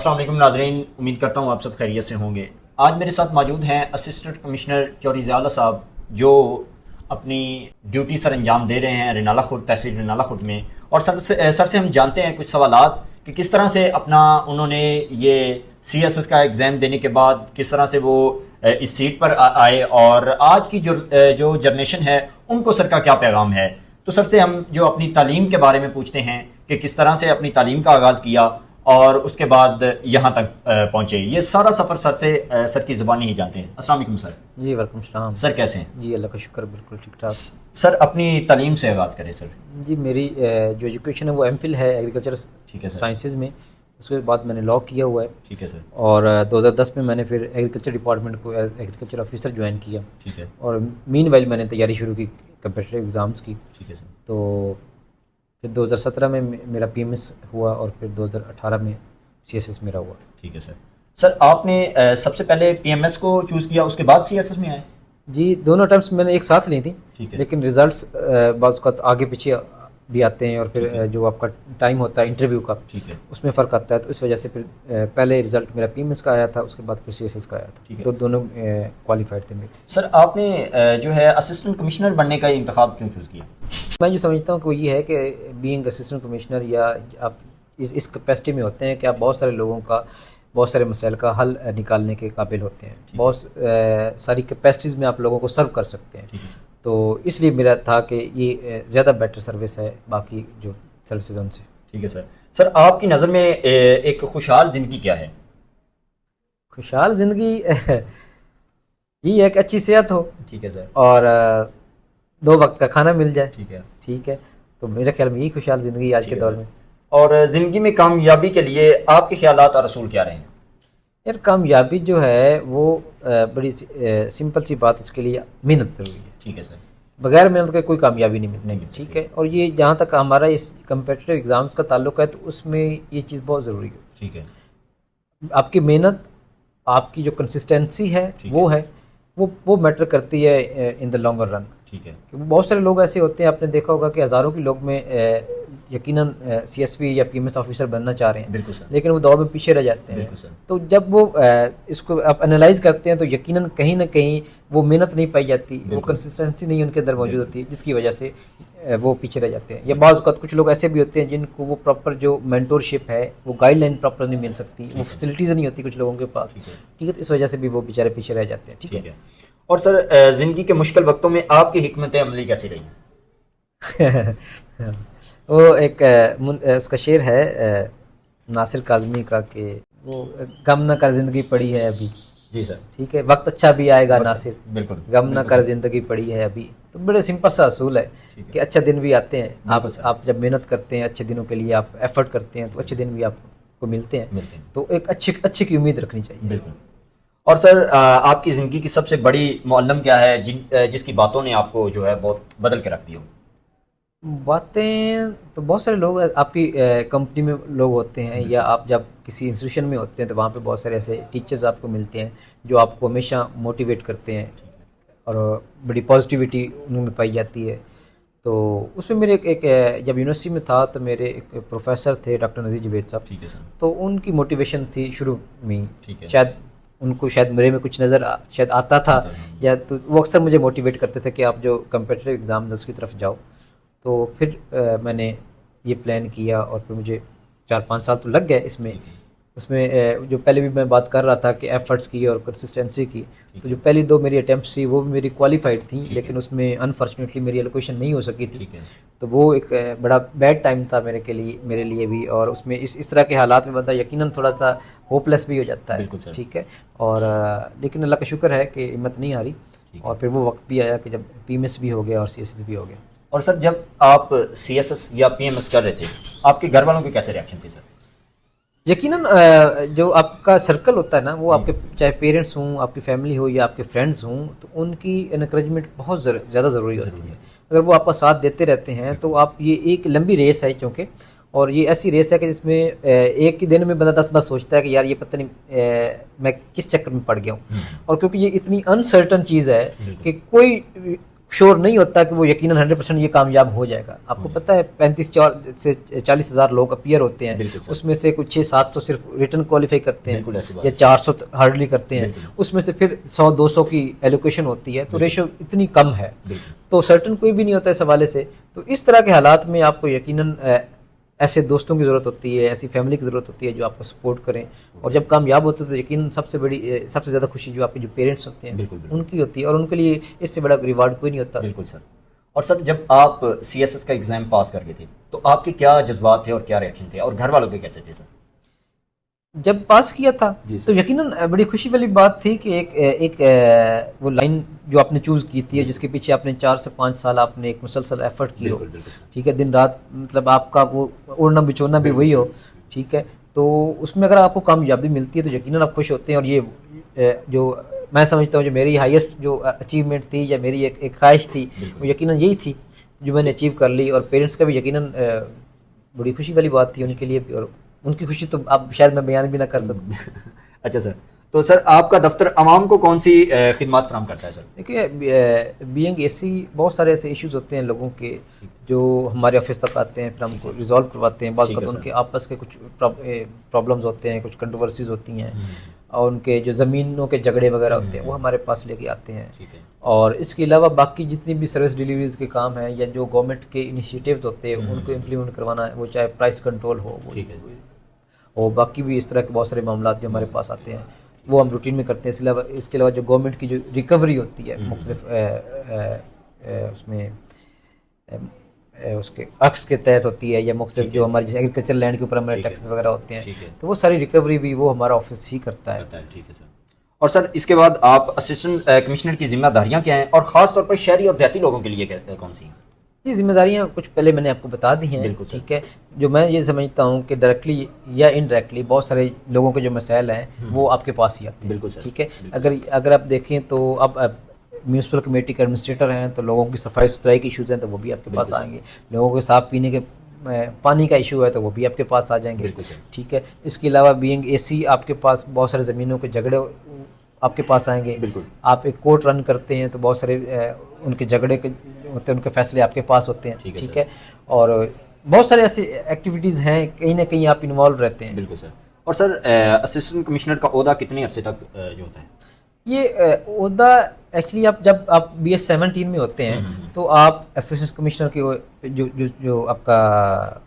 अस्सलाम वालेकुम नाज़रीन, उम्मीद करता हूँ आप सब खैरियत से होंगे। आज मेरे साथ मौजूद हैं असिस्टेंट कमिश्नर चौधरी ज़ियाउल्लाह साहब, जो अपनी ड्यूटी सर अंजाम दे रहे हैं रिनाला खुर्द, तहसील रिनाला खुर्द में। और सर से हम जानते हैं कुछ सवालात कि किस तरह से अपना उन्होंने ये CSS का एग्ज़ाम देने के बाद किस तरह से वो इस सीट पर आए, और आज की जो जनरेशन है उनको सर का क्या पैगाम है। तो सर से हम जो अपनी तालीम के बारे में पूछते हैं कि किस तरह से अपनी तालीम का आगाज़ किया और उसके बाद यहाँ तक पहुँचे। ये सारा सफ़र सर से सर की ज़ुबानी ही जानते हैं। अस्सलाम वालेकुम सर। जी वालेकुम सलाम। सर कैसे हैं? जी अल्लाह का शुक्र, बिल्कुल ठीक ठाक। सर अपनी तालीम से आगाज़ करें सर। जी मेरी जो एजुकेशन है वो MPhil है एग्रीकल्चर साइंसेज में। उसके बाद मैंने लॉ किया हुआ है। ठीक है सर। और 2010 में मैंने फिर एग्रीकल्चर डिपार्टमेंट को एग्रीकल्चर ऑफिसर ज्वाइन किया। ठीक है। और मीनवाइल मैंने तैयारी शुरू की कम्पीटिटिव एग्ज़ाम्स की। ठीक है सर। तो फिर 2017 में मेरा PMS हुआ और फिर 2018 में CSS मेरा हुआ। ठीक है सर। सर आपने सबसे पहले PMS को चूज़ किया, उसके बाद CSS में आए? जी दोनों अटैम्प्ट्स मैंने एक साथ ली थी। ठीक है। लेकिन रिजल्ट्स बाज़ का आगे पीछे भी आते हैं, और फिर जो आपका टाइम होता है इंटरव्यू का, ठीक है, उसमें फ़र्क आता है। तो इस वजह से फिर पहले रिजल्ट मेरा PMS का आया था, उसके बाद फिर CSS का आया था। ठीक है। तो दोनों क्वालिफाइड थे मेरे। सर आपने जो है असिस्टेंट कमिश्नर बनने का इंतखाब क्यों चूज़ किया? मैं जो समझता हूँ कि वो ये है कि बीइंग असिस्टेंट कमिश्नर, या आप इस कैपेसिटी में होते हैं कि आप बहुत सारे लोगों का, बहुत सारे मसाइल का हल निकालने के काबिल होते हैं। बहुत सारी कैपेसिटीज़ में आप लोगों को सर्व कर सकते हैं। ठीक है सर। तो इसलिए मेरा था कि ये ज़्यादा बेटर सर्विस है बाकी जो सर्विसेज उनसे। ठीक है सर। सर आपकी नज़र में एक खुशहाल ज़िंदगी क्या है? खुशहाल ज़िंदगी यही है कि अच्छी सेहत हो। ठीक है सर। और 2 वक्त का खाना मिल जाए। ठीक है। ठीक है। तो मेरे ख्याल में यही खुशहाल ज़िंदगी आज के दौर में। और ज़िंदगी में कामयाबी के लिए आपके ख्यालात और असूल क्या रहे हैं? यार कामयाबी जो है वो बड़ी सिंपल सी बात, उसके लिए मेहनत ज़रूरी है। ठीक है सर। बगैर मेहनत के कोई कामयाबी नहीं मिलती। नहीं। ठीक है। और ये जहाँ तक हमारा इस कम्पिटिटिव एग्ज़ाम्स का ताल्लुक है, तो उसमें ये चीज़ बहुत ज़रूरी है। ठीक है। आपकी मेहनत, आपकी जो कंसिस्टेंसी है वो है, वो मैटर करती है इन द लॉन्गर रन। ठीक है। क्योंकि बहुत सारे लोग ऐसे होते हैं, आपने देखा होगा कि हज़ारों के लोग में यकीनन CSP या PMS ऑफिसर बनना चाह रहे हैं। बिल्कुल सर। लेकिन वो दौड़ में पीछे रह जाते हैं। बिल्कुल सर। तो जब वो इसको आप एनालाइज करते हैं, तो यकीनन कहीं ना कहीं वो मेहनत नहीं पाई जाती, वो कंसिस्टेंसी नहीं उनके अंदर मौजूद होती, जिसकी वजह से वो पीछे रह जाते हैं। या बाज़ औक़ात कुछ लोग ऐसे भी होते हैं जिनको वो प्रॉपर जो मेंटोरशिप है, वो गाइडलाइन प्रॉपर नहीं मिल सकती, वो फैसिलिटीज़ नहीं होती कुछ लोगों के पास। ठीक है। तो इस वजह से भी वो बेचारे पीछे रह जाते हैं। ठीक है। और सर ज़िंदगी के मुश्किल वक्तों में आपकी हिकमत अमली कैसी रही? वो एक उसका शेर है नासिर काज़मी का, कि वो गम न कर ज़िंदगी पड़ी है अभी। जी सर। ठीक है। वक्त अच्छा भी आएगा नासिर, बिल्कुल। गम न कर ज़िंदगी पड़ी है अभी। तो बड़े सिंपल सा असूल है कि अच्छे दिन भी आते हैं। आप जब मेहनत करते हैं, अच्छे दिनों के लिए आप एफर्ट करते हैं, तो अच्छे दिन भी आपको मिलते हैं। तो एक अच्छे की उम्मीद रखनी चाहिए। बिल्कुल। और सर आपकी ज़िंदगी की सबसे बड़ी मुअल्लम क्या है, जिसकी बातों ने आपको जो है बहुत बदल के रख दी हो? बातें तो बहुत सारे लोग आपकी कंपनी में लोग होते हैं, या आप जब किसी इंस्टीट्यूशन में होते हैं, तो वहाँ पे बहुत सारे ऐसे टीचर्स आपको मिलते हैं जो आपको हमेशा मोटिवेट करते हैं, और बड़ी पॉजिटिविटी उनमें पाई जाती है। तो उसमें मेरे एक जब यूनिवर्सिटी में था, तो मेरे एक प्रोफेसर थे डॉक्टर नज़ीर जवेद साहब। ठीक है सर। तो उनकी मोटिवेशन थी शुरू में। ठीक है। शायद उनको मेरे में कुछ नज़र शायद आता था, या तो वो अक्सर मुझे मोटिवेट करते थे कि आप जो कम्पिटिटिव एग्ज़ाम है उसकी तरफ जाओ। तो फिर मैंने ये प्लान किया, और फिर मुझे 4-5 साल तो लग गए इसमें। उसमें जो पहले भी मैं बात कर रहा था कि एफर्ट्स की और कंसिस्टेंसी की, तो जो पहली 2 मेरी अटैम्प्ट्स थी वो भी मेरी क्वालिफाइड थी, लेकिन उसमें अनफॉर्चुनेटली मेरी एलोकेशन नहीं हो सकी थी। तो वो एक बड़ा बैड टाइम था मेरे लिए भी। और उसमें इस तरह के हालात में बंदा यकीनन थोड़ा सा होपलेस भी हो जाता है। ठीक है। और लेकिन अल्लाह का शुक्र है कि हिम्मत नहीं हारी, और फिर वो वक्त भी आया कि जब PMS भी हो गया और CSS भी हो गया। और सर जब आप CSS या PMS कर रहे थे, आपके घर वालों के कैसे रिएक्शन थे सर? यकीनन जो आपका सर्कल होता है ना, वो आपके चाहे पेरेंट्स हों, आपकी फैमिली हो, या आपके फ्रेंड्स हों, तो उनकी इनकरेजमेंट बहुत ज़्यादा ज़रूरी होती है। अगर वो आपका साथ देते रहते हैं, तो आप, ये एक लंबी रेस है चूँकि, और ये ऐसी रेस है कि जिसमें एक ही दिन में बंदा 10 बार सोचता है कि यार ये पता नहीं मैं किस चक्कर में पड़ गया हूँ। और क्योंकि ये इतनी अनसर्टन चीज़ है कि श्योर नहीं होता कि वो यकीनन 100% ये कामयाब हो जाएगा। आपको पता है 35 से 40 हज़ार लोग अपीयर होते हैं, बिल्कुल सर। उसमें से कुछ 600-700 सिर्फ रिटर्न क्वालिफाई करते बिल्कुल हैं ऐसी बात या है। 400 हार्डली करते हैं, बिल्कुल। उसमें से फिर 100-200 की एलोकेशन होती है, तो रेशो इतनी कम है, बिल्कुल। तो सर्टन कोई भी नहीं होता इस हवाले से। तो इस तरह के हालात में आपको यकीनन ऐसे दोस्तों की ज़रूरत होती है, ऐसी फैमिली की ज़रूरत होती है जो आपको सपोर्ट करें, और जब कामयाब होते हैं तो यकीनन सबसे ज़्यादा खुशी जो आपके जो पेरेंट्स होते हैं बिल्कुल, बिल्कुल। उनकी होती है, और उनके लिए इससे बड़ा रिवार्ड कोई नहीं होता। बिल्कुल सर। और सर जब आप CSS का एग्ज़ाम पास कर गए थे तो आपके क्या जज्बात थे और क्या रिएक्शन थे और घर वालों के कैसे थे सर? जब पास किया था जी सर। तो यकीनन बड़ी खुशी वाली बात थी कि वो लाइन जो आपने चूज़ की थी, जिसके पीछे आपने 4 से 5 साल आपने एक मुसलसल एफर्ट की हो, बिल्कुल, बिल्कुल सर। ठीक है, दिन रात, मतलब आपका वो उड़ना बिछोना भी बिल्कुल वही हो, सर। ठीक है, तो उसमें अगर आपको कामयाबी मिलती है तो यकीनन आप खुश होते हैं। और ये जो मैं समझता हूँ जो मेरी हाईएस्ट जो अचीवमेंट थी या मेरी एक ख्वाहिश थी, बिल्कुल। वो यकीनन यही थी जो मैंने अचीव कर ली, और पेरेंट्स का भी यकीनन बड़ी खुशी वाली बात थी उनके लिए भी, और उनकी खुशी तो आप शायद मैं बयान भी ना कर सकूं। अच्छा सर, तो सर आपका दफ्तर आवाम को कौन सी खिदमत फराहम करता है सर? देखिए, बीइंग एसी बहुत सारे ऐसे इश्यूज होते हैं लोगों के जो हमारे ऑफिस तक आते हैं, फिर हमको रिजॉल्व करवाते हैं। बाज़ ठीक है वक़्त सर। उनके आपस के कुछ प्रॉब्लम्स होते हैं, कुछ कंट्रोवर्सीज होती हैं, और उनके जो ज़मीनों के झगड़े वगैरह होते हैं वो हमारे पास लेके आते हैं। ठीक है। और इसके अलावा बाकी जितनी भी सर्विस डिलीवरीज के काम हैं या जो गवर्नमेंट के इनिशिएटिव्स होते हैं उनको इम्प्लीमेंट करवाना, वो चाहे प्राइस कंट्रोल हो, वो ठीक है। और बाकी भी इस तरह के बहुत सारे मामला जो हमारे पास आते हैं वो हम रूटीन में करते हैं। इसके अलावा जो गवर्नमेंट की जो रिकवरी होती है मुख्तलिफ उसमें उसके अक्स के तहत होती है, या मुख्तलिफ जो हमारे जैसे एग्रीकल्चर लैंड के ऊपर हमारे ठीक है। टैक्सेस वगैरह होते हैं, ठीक है। तो वो सारी रिकवरी भी वो हमारा ऑफिस ही करता है। ठीक है सर। और सर इसके बाद आप असिस्टेंट कमिश्नर की जिम्मेदारियां क्या हैं और ख़ास तौर पर शहरी और देहाती लोगों के लिए कौन सी हैं? ये जिम्मेदारियां कुछ पहले मैंने आपको बता दी हैं, बिल्कुल सर। ठीक है। जो मैं ये समझता हूँ कि डायरेक्टली या इनडायरेक्टली बहुत सारे लोगों के जो मसाइल हैं वो आपके पास ही आते हैं, बिल्कुल सर। ठीक है। अगर आप देखें तो अब म्यूनसिपल कमेटी के एडमिनिस्ट्रेटर हैं, तो लोगों की सफाई सुथराई के इश्यूज़ हैं तो वो भी आपके पास आएंगे। लोगों के साफ पीने के पानी का इशू है तो वो भी आपके पास आ जाएंगे, बिल्कुल सर। ठीक है। इसके अलावा बीइंग एसी आपके पास बहुत सारे ज़मीनों के झगड़े आपके पास आएंगे। बिल्कुल। आप एक कोर्ट रन करते हैं तो बहुत सारे उनके झगड़े के होते हैं, उनके फैसले आपके पास होते हैं, ठीक है। और बहुत सारे ऐसी एक्टिविटीज़ हैं, कहीं ना कहीं आप इन्वॉल्व रहते हैं। बिल्कुल सर। और सर असिस्टेंट कमिश्नर का ओहदा कितने अरसे तक जो होता है? ये ओहदा एक्चुअली जब आप BS 17 में होते हैं तो आप असिस्टेंट कमिश्नर के जो आपका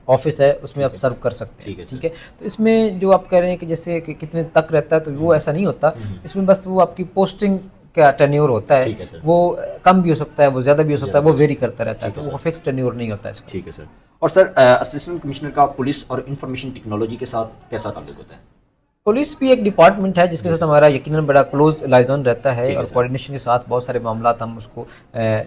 ऑफिस है उसमें आप सर्व कर सकते हैं, ठीक है। तो इसमें जो आप कह रहे हैं कि जैसे कि कितने तक रहता है, तो वो ऐसा नहीं होता। इसमें बस वो आपकी पोस्टिंग का टेन्योर होता है, वो कम भी हो सकता है, वो ज़्यादा भी हो सकता है, वो वेरी करता रहता है, तो वो फिक्स टेन्योर नहीं होता इसका। ठीक है सर। और सर असिस्टेंट कमिश्नर का पुलिस और इंफॉर्मेशन टेक्नोलॉजी के साथ कैसा ताल्लुक होता है? पुलिस भी एक डिपार्टमेंट है जिसके साथ हमारा यकीनन बड़ा क्लोज लाइजन रहता है, और कोऑर्डिनेशन के साथ बहुत सारे मामला हम उसको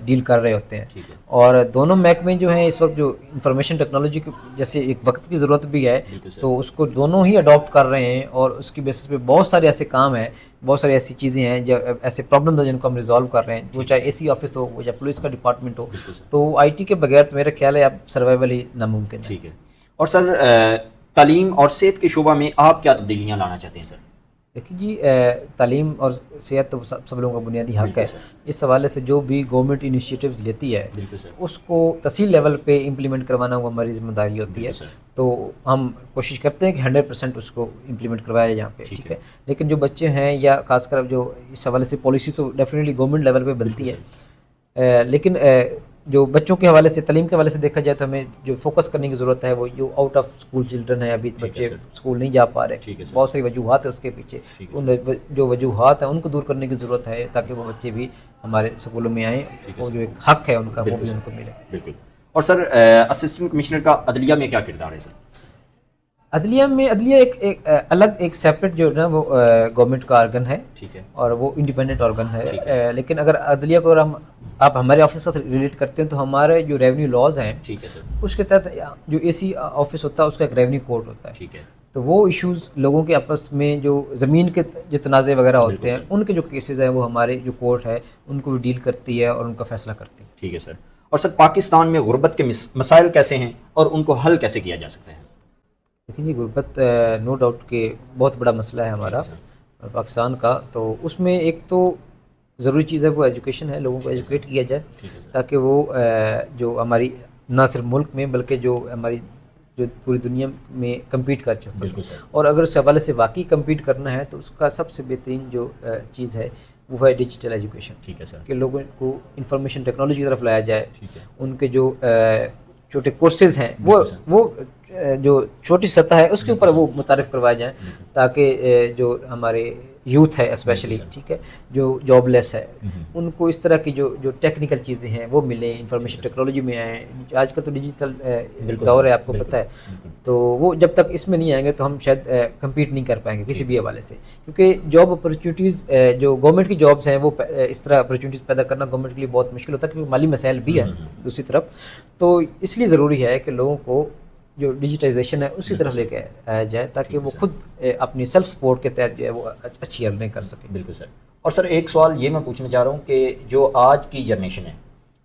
डील कर रहे होते हैं। और दोनों महकमे जो हैं इस वक्त जो इंफॉर्मेशन टेक्नोलॉजी की जैसे एक वक्त की ज़रूरत भी है, तो उसको दोनों ही अडॉप्ट कर रहे हैं, और उसकी बेसिस पे बहुत सारे ऐसे काम हैं, बहुत सारी ऐसी चीज़ें हैं जो ऐसे प्रॉब्लम है जिनको हम रिजॉल्व कर रहे हैं, वो चाहे एसी ऑफिस हो, वो चाहे पुलिस का डिपार्टमेंट हो। तो IT के बगैर तो मेरा ख्याल है अब सर्वाइवल ही नामुमकिन है। ठीक है। और सर तालीम और सेहत के शोबा में आप क्या तब्दीलियाँ लाना चाहते हैं सर? देखिए जी, तालीम और सेहत तो सब लोगों का बुनियादी हक है। इस हवाले से जो भी गवर्नमेंट इनिशिएटिव्स लेती है उसको तहसील लेवल पे इम्प्लीमेंट करवाना वो हमारी जिम्मेदारी होती है। तो हम कोशिश करते हैं कि 100% उसको इम्प्लीमेंट करवाया यहाँ पे, ठीक है। लेकिन जो बच्चे हैं या खासकर जो इस हवाले से पॉलिसी तो डेफिनेटली गवर्नमेंट लेवल पे बनती है, लेकिन जो बच्चों के हवाले से, तालीम के हवाले से देखा जाए तो हमें जो फोकस करने की ज़रूरत है वो जो आउट ऑफ स्कूल चिल्ड्रन है, अभी बच्चे स्कूल नहीं जा पा रहे, बहुत सारी वजूहात है उसके पीछे। उन जो वजूहात हैं उनको दूर करने की ज़रूरत है ताकि वो बच्चे भी हमारे स्कूलों में आएँ, वो जो एक हक है उनका वो भी उनको मिले। बिल्कुल। और सर असिस्टेंट कमिश्नर का अदलिया में क्या किरदार है सर? अदलिया एक अलग एक सेपरेट जो है ना वो गवर्नमेंट का ऑर्गन है, ठीक है, और वो इंडिपेंडेंट ऑर्गन है। लेकिन अगर अदलिया को अगर आप हमारे ऑफिस से रिलेट करते हैं तो हमारे जो रेवेन्यू लॉज हैं, ठीक है सर, उसके तहत जो एसी ऑफिस होता है उसका एक रेवेन्यू कोर्ट होता है, ठीक है। तो वो इश्यूज लोगों के आपस में जो ज़मीन के जो तनाज़े वगैरह होते हैं उनके जो केसेस हैं वो हमारे जो कोर्ट है उनको भी डील करती है और उनका फैसला करती है। ठीक है सर। और सर पाकिस्तान में गुर्बत के मसाइल कैसे हैं और उनको हल कैसे किया जा सकता है? देखिए, गुर्बत नो डाउट के बहुत बड़ा मसला है हमारा पाकिस्तान का। तो उसमें एक तो ज़रूरी चीज़ है वो एजुकेशन है, लोगों को एजुकेट किया जाए ठीक है सर। ताकि वो जो हमारी ना सिर्फ मुल्क में बल्कि जो हमारी जो पूरी दुनिया में कम्पीट कर सके। बिल्कुल सर। और अगर उस हवाले से वाकई कम्पीट करना है तो उसका सबसे बेहतरीन जो चीज़ है वो है डिजिटल एजुकेशन, ठीक है सर। कि लोगों को इंफॉर्मेशन टेक्नोलॉजी की तरफ लाया जाए। ठीक है। उनके जो छोटे कोर्सेज हैं बिल्कुल सर। वो जो छोटी सतह है उसके ऊपर बिल्कुल वो मुतारिफ करवाए जाएं ताकि जो हमारे यूथ है स्पेशली, बिल्कुल सर। ठीक है, जो जॉबलेस है, हम्म। उनको इस तरह की जो टेक्निकल चीज़ें हैं वो मिलें, इंफॉर्मेशन ठीक है सर। टेक्नोलॉजी में आए। आजकल तो डिजिटल बिल्कुल दौर सर, है, आपको बिल्कुल, पता है। बिल्कुल। तो वो जब तक इसमें नहीं आएंगे तो हम शायद कम्पीट नहीं कर पाएंगे किसी ठीक भी हवाले से, क्योंकि जॉब अपॉर्चुनिटीज़ जो गवर्नमेंट की जॉब्स हैं वो इस तरह अपॉर्चुनिटीज़ पैदा करना गवर्नमेंट के लिए बहुत मुश्किल होता है, क्योंकि माली मसाइल भी है दूसरी तरफ। तो इसलिए ज़रूरी है कि लोगों को जो डिजिटाइजेशन है उसी तरफ लेके आया जाए ताकि वो खुद अपनी सेल्फ सपोर्ट के तहत जो है वो अच्छी अर्निंग कर सके। बिल्कुल सर। और सर एक सवाल ये मैं पूछना चाह रहा हूँ कि जो आज की जनरेशन है,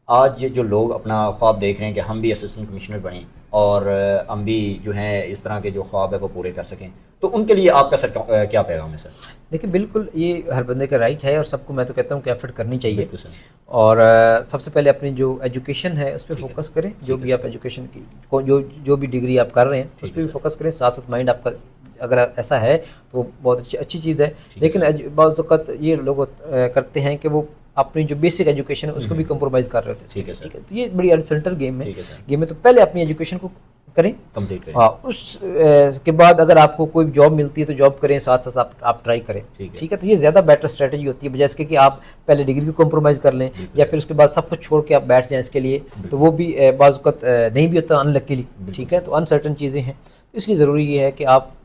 आज जो लोग अपना ख्वाब देख रहे हैं कि हम भी असिस्टेंट कमिश्नर बनें और हम भी जो है इस तरह के जो ख्वाब है वो पूरे कर सकें, तो उनके लिए आपका सर क्या पैगाम है सर? देखिए बिल्कुल ये हर बंदे का राइट है और सबको मैं तो कहता हूँ कि एफर्ट करनी चाहिए। बिल्कुल सर। और सबसे पहले अपनी जो एजुकेशन है उस पर फोकस करें, जो भी आप एजुकेशन की जो भी डिग्री आप कर रहे हैं उस पर भी फोकस करें। साथ साथ माइंड आपका अगर ऐसा है तो बहुत अच्छी चीज़ है। लेकिन बाज़ वक़्त ये लोग करते हैं कि वो अपनी जो बेसिक एजुकेशन है उसको भी कंप्रोमाइज़ कर रहे होते हैं। ठीक है सर। ठीक है, तो ये बड़ी अनसर्टेन गेम है। ठीक है सर। गेम में तो पहले अपनी एजुकेशन को करें, कंप्लीट करें। हाँ, उस के बाद अगर आपको कोई जॉब मिलती है तो जॉब करें, साथ साथ आप ट्राई करें। ठीक है, तो ये ज़्यादा बेटर स्ट्रेटजी होती है बजाय इसके कि आप पहले डिग्री को कॉम्प्रोमाइज़ कर लें या फिर उसके बाद सब कुछ छोड़ के आप बैठ जाएं इसके लिए, तो वो भी बाज़ वक़्त नहीं भी होता, अनलकीली। ठीक है, तो अनसर्टन चीज़ें हैं, तो इसलिए ज़रूरी ये है कि आप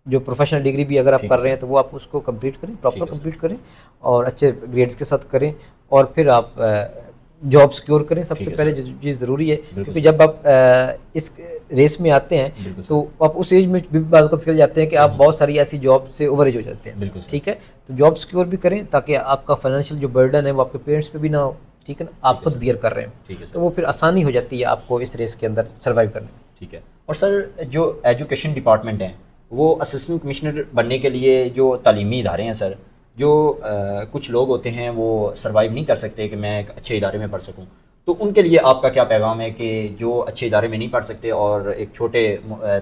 जो प्रोफेशनल डिग्री भी अगर आप कर रहे हैं तो वो आप उसको कंप्लीट करें, प्रॉपर कंप्लीट करें और अच्छे ग्रेड्स के साथ करें और फिर आप जॉब सिक्योर करें। सबसे पहले जो चीज़ ज़रूरी है, क्योंकि जब आप इस रेस में आते हैं तो आप उस एज में भी बाज़ वक़्त चले जाते हैं कि आप बहुत सारी ऐसी जॉब से ओवर एज हो जाते हैं। ठीक है, तो जॉब सिक्योर भी करें ताकि आपका फाइनेंशियल जो बर्डन है वो आपके पेरेंट्स पे भी ना हो। ठीक है ना, आप खुद बियर कर रहे हैं, तो वो फिर आसानी हो जाती है आपको इस रेस के अंदर सर्वाइव करने। ठीक है। और सर जो एजुकेशन डिपार्टमेंट है वो असिस्टेंट कमिश्नर बनने के लिए जो तालीमी इदारे हैं सर, जो कुछ लोग होते हैं वो सर्वाइव नहीं कर सकते कि मैं एक अच्छे इदारे में पढ़ सकूं, तो उनके लिए आपका क्या पैगाम है कि जो अच्छे इदारे में नहीं पढ़ सकते और एक छोटे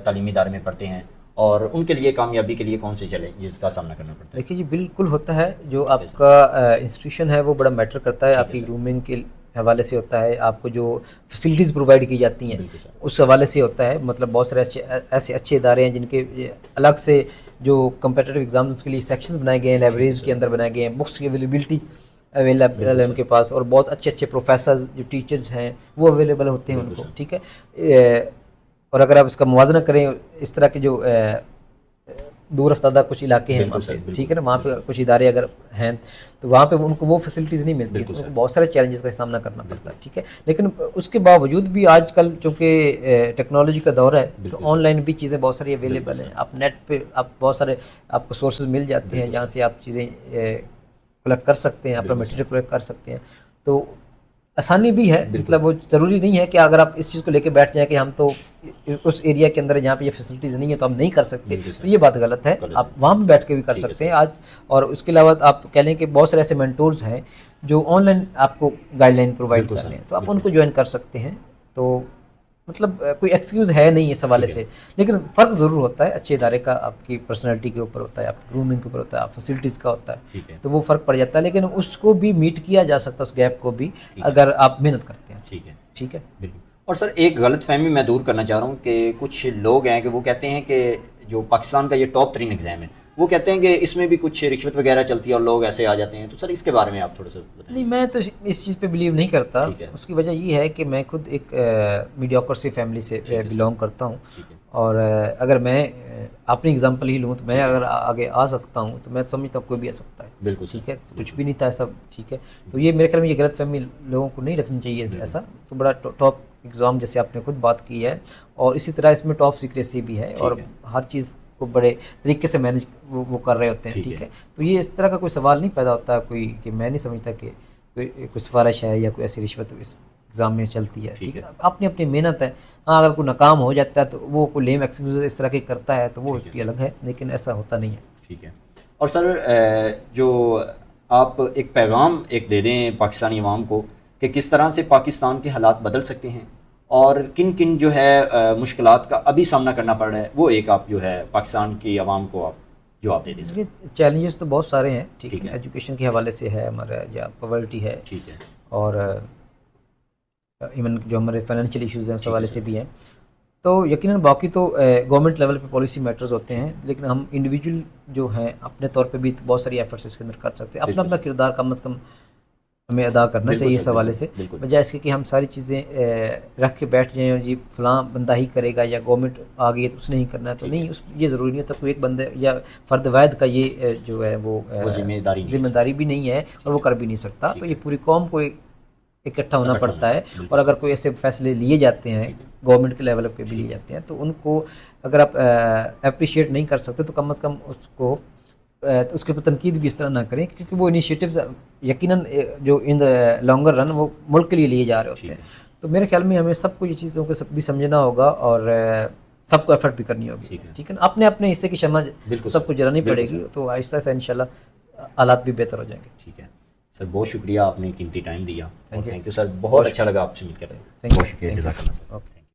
तालीमी इदारे में पढ़ते हैं, और उनके लिए कामयाबी के लिए कौन से चैलेंजेस का सामना करना पड़ता है? देखिए जी, बिल्कुल होता है। जो आपका इंस्टीट्यूशन है वो बड़ा मैटर करता है, आपकी ग्रूमिंग के हवाले से होता है, आपको जो फैसिलिटीज़ प्रोवाइड की जाती हैं उस हवाले से होता है। मतलब बहुत सारे ऐसे अच्छे इदारे हैं जिनके अलग से जो कम्पिटिटिव एग्जाम्स उसके लिए सेक्शंस बनाए गए हैं, लाइब्रेरीज़ के अंदर बनाए गए हैं, बुक्स की अवेलेबिलिटी अवेलेबल है उनके पास, और बहुत अच्छे अच्छे प्रोफेसर्स जो टीचर्स हैं वो अवेलेबल होते हैं उनको। ठीक है, और अगर आप इसका मुवाजना करें इस तरह के जो दूर अफ्तादा कुछ इलाके हैं वहाँ पे, ठीक है ना, वहाँ पे कुछ इदारे अगर हैं तो वहाँ पे उनको वो फैसिलिटीज़ नहीं मिलती, तो उनको बहुत सारे चैलेंजेस का सामना करना पड़ता है। ठीक है, लेकिन उसके बावजूद भी आजकल चूँकि टेक्नोलॉजी का दौर है तो ऑनलाइन भी चीज़ें बहुत सारी अवेलेबल हैं। आप नेट पे आप बहुत सारे आपको सोर्सेज मिल जाते हैं जहाँ से आप चीज़ें कलेक्ट कर सकते हैं, अपना मटेरियल कलेक्ट कर सकते हैं। तो आसानी भी है, मतलब वो ज़रूरी नहीं है कि अगर आप इस चीज़ को लेके बैठ जाएं कि हम तो उस एरिया के अंदर जहाँ पे ये फैसिलिटीज़ नहीं है तो हम नहीं कर सकते, तो ये बात गलत है। आप वहाँ भी बैठ के भी कर सकते हैं आज। और उसके अलावा आप कह लें कि बहुत सारे ऐसे मेंटोर्स हैं जो ऑनलाइन आपको गाइडलाइन प्रोवाइड कर रहे हैं, तो आप उनको ज्वाइन कर सकते हैं। तो मतलब कोई एक्सक्यूज़ है नहीं इस हवाले से, लेकिन फ़र्क ज़रूर होता है। अच्छे इदारे का आपकी पर्सनैलिटी के ऊपर होता है, आपकी ग्रूमिंग के ऊपर होता है, आप फैसिलिटीज़ का होता है, तो वो फ़र्क पड़ जाता है। लेकिन उसको भी मीट किया जा सकता है, उस गैप को भी, अगर आप मेहनत करते हैं। ठीक है, ठीक है, बिल्कुल। और सर एक गलत फहमी मैं दूर करना चाह रहा हूँ कि कुछ लोग हैं कि वो कहते हैं कि जो पाकिस्तान का ये टॉप 3 एग्ज़ाम है, वो कहते हैं कि इसमें भी कुछ रिश्वत वगैरह चलती है और लोग ऐसे आ जाते हैं, तो सर इसके बारे में आप थोड़ा सा बताएं। नहीं, मैं तो इस चीज़ पे बिलीव नहीं करता। उसकी वजह ये है कि मैं खुद एक मीडियोकर सी फैमिली से बिलोंग करता हूँ, और अगर मैं अपनी एग्जांपल ही लूँ तो मैं अगर आगे आ सकता हूँ तो मैं समझता हूँ कोई भी आ सकता है। बिल्कुल, ठीक है, कुछ भी नहीं था ऐसा। ठीक है, तो ये मेरे ख्याल में ये गलत फहमी लोगों को नहीं रखनी चाहिए ऐसा। तो बड़ा टॉप एग्ज़ाम जैसे आपने खुद बात की है, और इसी तरह इसमें टॉप सीक्रेसी भी है और हर चीज़ को बड़े तरीके से मैनेज वो कर रहे होते हैं। ठीक है, तो ये इस तरह का कोई सवाल नहीं पैदा होता कोई कि मैं नहीं समझता कि कोई सिफारिश है या कोई ऐसी रिश्वत इस एग्ज़ाम में चलती है। ठीक है, अपनी अपनी मेहनत है। हाँ, अगर कोई नाकाम हो जाता है तो वो कोई लेम एक्सक्यूज इस तरह के करता है तो वो उसकी अलग है, लेकिन ऐसा होता नहीं है। ठीक है। और सर जो आप एक पैगाम एक दे दें पाकिस्तानी अवाम को कि किस तरह से पाकिस्तान के हालात बदल सकते हैं और किन किन जो है मुश्किलात का अभी सामना करना पड़ रहा है, वो एक आप जो है पाकिस्तान की आवाम को आप जवाब दे दें। देखिए चैलेंजेस तो बहुत सारे हैं, ठीक ठीक है, है। एजुकेशन के हवाले से है हमारा, या पॉवर्टी है, ठीक है। और इवन जो हमारे फाइनेंशियल इश्यूज़ हैं उस ठीक है हवाले सर। से भी हैं। तो यकीनन बाकी तो गवर्नमेंट लेवल पे पॉलिसी मैटर्स होते हैं, लेकिन हम इंडिविजुअल जो हैं अपने तौर पे भी तो बहुत सारी एफर्ट्स इसके अंदर कर सकते हैं। अपना बिल्कुल अपना सर। किरदार कम से कम हमें अदा करना बिल्कुल चाहिए सर, इस हवाले बिल्कुल, से, बिल्कुल। बजाय इसके कि हम सारी चीज़ें रख के बैठ जाएं और जी फलां बंदा ही करेगा या गवर्नमेंट आ गई है तो उसने ही करना है, तो ठीक नहीं, है। उस ये ज़रूरी नहीं होता कोई एक बंदे या फ़र्द वाहिद का ये जो है वो जिम्मेदारी नहीं है। जिम्मेदारी भी नहीं है और वो कर भी नहीं सकता। ठीक तो है। ये पूरी कौम को इकट्ठा होना इकट्ठा पड़ता होना, है, बिल्कुल और अगर कोई ऐसे फैसले लिए जाते हैं ठीक है। गवर्नमेंट के लेवल पे भी लिए जाते हैं, तो उनको अगर आप अप्रिशिएट नहीं कर सकते तो कम से कम उसको तो उसके ऊपर तनकीद भी इस तरह ना करें, क्योंकि वो इनिशिएटिव्स यकीनन जो इन द लॉन्गर रन वो मुल्क के लिए लिए जा रहे होते ठीक हैं। तो मेरे ख्याल में हमें सबको ये चीज़ों को भी समझना होगा और सबको एफर्ट भी करनी होगी, ठीक है। ठीक है ना, अपने अपने हिस्से की शमझ बिल्कुल सबको सर, जलानी बिल्कुल पड़ेगी, सर। तो आहिस्ता से इंशाल्लाह हालात भी बेहतर हो जाएंगे। ठीक है सर, बहुत शुक्रिया, आपने कीमती टाइम दिया। Thank you. Thank you sir, बहुत अच्छा लगा आपसे मिलकर। Thank you. बहुत शुक्रिया, Thank you. जज़ाकल्लाह सर। Okay.